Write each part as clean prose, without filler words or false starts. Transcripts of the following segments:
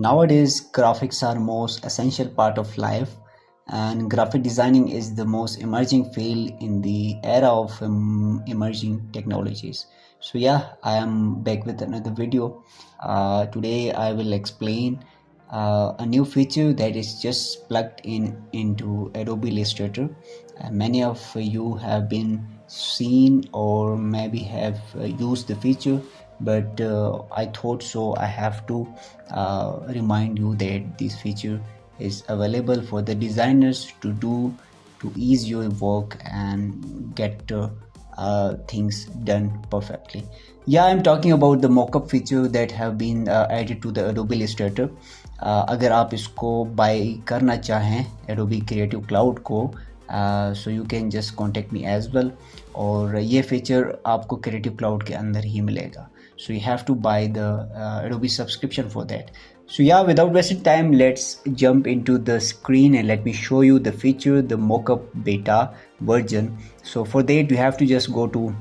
Nowadays, graphics are most essential part of life, and graphic designing is the most emerging field in the era of emerging technologies. So yeah, I am back with another video. Today I will explain a new feature that is just plugged in into Adobe Illustrator. Many of you have been seen or maybe have used the feature, but I thought so I have to remind you that this feature is available for the designers to do to ease your work and get things done perfectly. Yeah, I'm talking about the mockup feature that have been added to the Adobe Illustrator. अगर आप इसको bye करना चाहें Adobe Creative Cloud को, so you can just contact me as well, और ये feature आपको creative cloud के अंदर ही मिलेगा. So you have to buy the Adobe subscription for that. So yeah, without wasting time, let's jump into the screen and let me show you the feature, the mockup beta version. So for that you have to just go to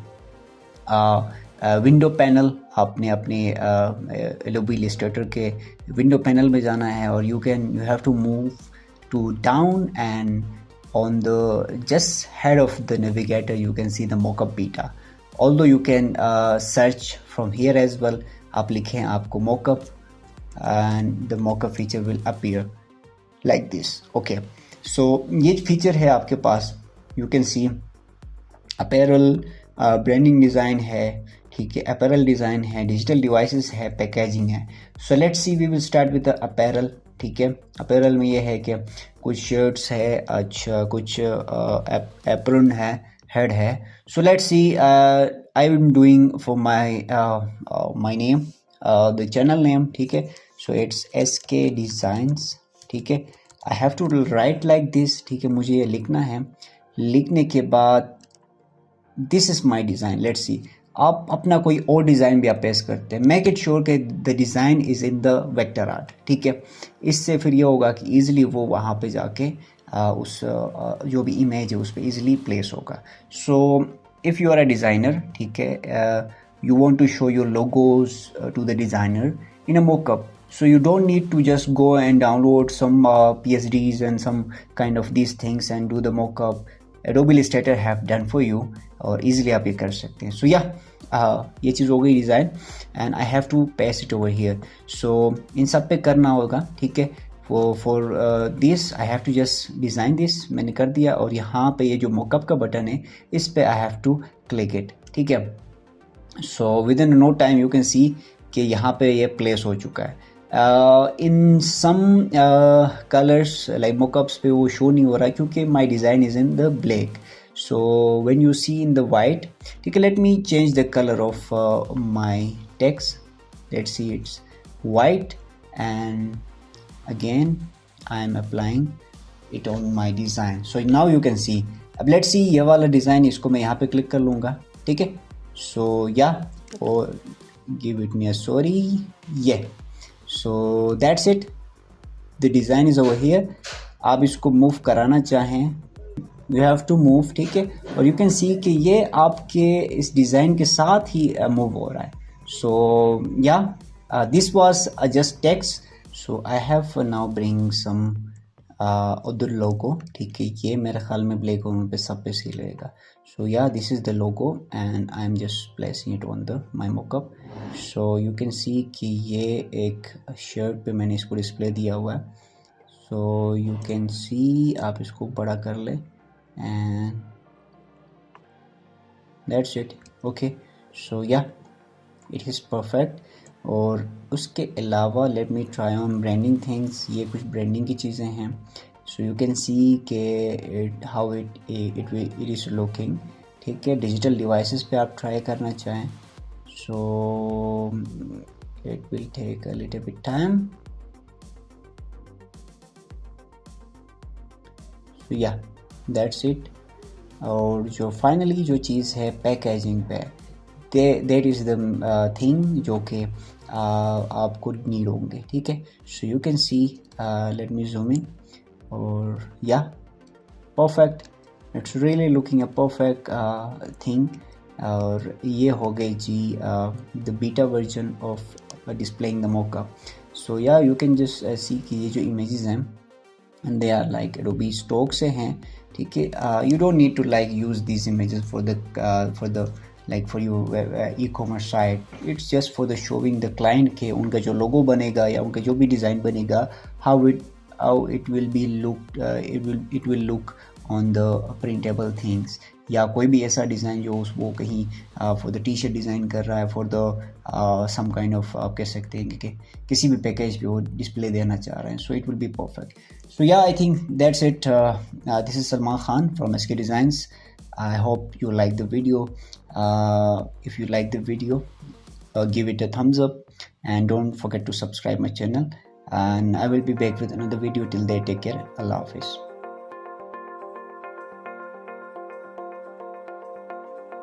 window panel. आपने अपने Adobe Illustrator के window panel में जाना है, और you have to move to down, and on the just head of the navigator you can see the mockup beta. Although you can search from here as well. आप लिखें आपको mockup and the mockup feature will appear like this. Okay, so ये feature है आपके पास. You can see apparel, branding design है, ठीक है, apparel design है, digital devices है, packaging है. So let's see, we will start with the apparel. ठीक है, apparel में ये है कि कुछ shirts है, अच्छा कुछ apron है, head है. So let's see, I am doing for my name, the channel name, ठीक है. So it's SK Designs, ठीक है. I have to write like this, ठीक है, मुझे ये लिखना है. लिखने के बाद this is my design. Let's see, आप अपना कोई और डिज़ाइन भी आप पेश करते हैं. मेक इट श्योर कि the design is in the vector art, ठीक है. इससे फिर ये होगा कि ईज़िली वो वहाँ पे जाके उस जो भी इमेज है उस पर ईज़िली प्लेस होगा. So if you are a designer, ठीक है, you want to show your logos to the designer in a mockup. So you don't need to just go and download some PSDs and some kind of these things and do the mockup. Adobe Illustrator have done for you, और easily आप ये कर सकते हैं. So yeah, ये चीज़ हो गई design, and I have to paste it over here. So इन सब पे करना होगा, ठीक है. For this I have to just design this. मैंने कर दिया, और यहाँ पे ये जो mockup का बटन है इस पे I have to click it, ठीक है. So within no time you can see कि यहाँ पे ये place हो चुका है. In some colors like mockups पे वो show नहीं हो रहा क्योंकि my design is in the black. So when you see in the white, ठीक है, let me change the color of my text. Let's see, it's white, and again I am applying it on my design. So now you can see. अब let's see ये वाला design, इसको मैं यहाँ पे click कर लूँगा, ठीक है. So yeah, or give it me a sorry, yeah. So that's it, the design is over here. आप इसको मूव कराना चाहें, you have to move, ठीक है, और you can see कि ये आपके इस डिज़ाइन के साथ ही मूव हो रहा है. So yeah, this was just text. So I have now bring some other logo, ठीक है. ये मेरे ख्याल में ब्लैक पे सब पे सही लगेगा. So yeah, this is the logo and I am just placing it on the my mockup. So you can see कि ये एक शर्ट पे मैंने इसको डिस्प्ले दिया हुआ है. So you can see, आप इसको बड़ा कर ले, and that's it. Okay, so yeah, it is perfect. और उसके अलावा let me try on branding things. ये कुछ branding की चीज़ें हैं. So you can see कि how it is looking, ठीक है. डिजिटल डिवाइसेस पे आप ट्राई करना चाहें, so it will take a little bit time. So yeah, that's it. और जो फाइनली जो चीज़ है पैकेजिंग पे, that is the thing जो कि आपको नीड होंगे, ठीक है. So you can see, let me zoom in, और yeah, perfect. It's really looking a perfect thing. और ये हो गई जी the beta version of displaying the mockup. सो या यू कैन जस्ट सी कि ये जो इमेजेस हैं and they are like Adobe stock से हैं, ठीक है. You don't need to like use these images for the like for your e-commerce site. It's just for the showing the client के उनका जो logo बनेगा या उनका जो भी design बनेगा, how it will be looked, it will look on the printable things. या कोई भी ऐसा डिज़ाइन जो वो कहीं for the T shirt design कर रहा है, for the some kind of आप कह सकते हैं कि किसी भी पैकेज पे वो डिस्प्ले देना चाह रहे हैं. So it will be perfect. So yeah, I think that's it. This is Salman Khan from SK Designs. I hope you like the video. If you like the video, give it a thumbs up and don't forget to subscribe my channel. And I will be back with another video. Till then, take care. Allah Hafiz.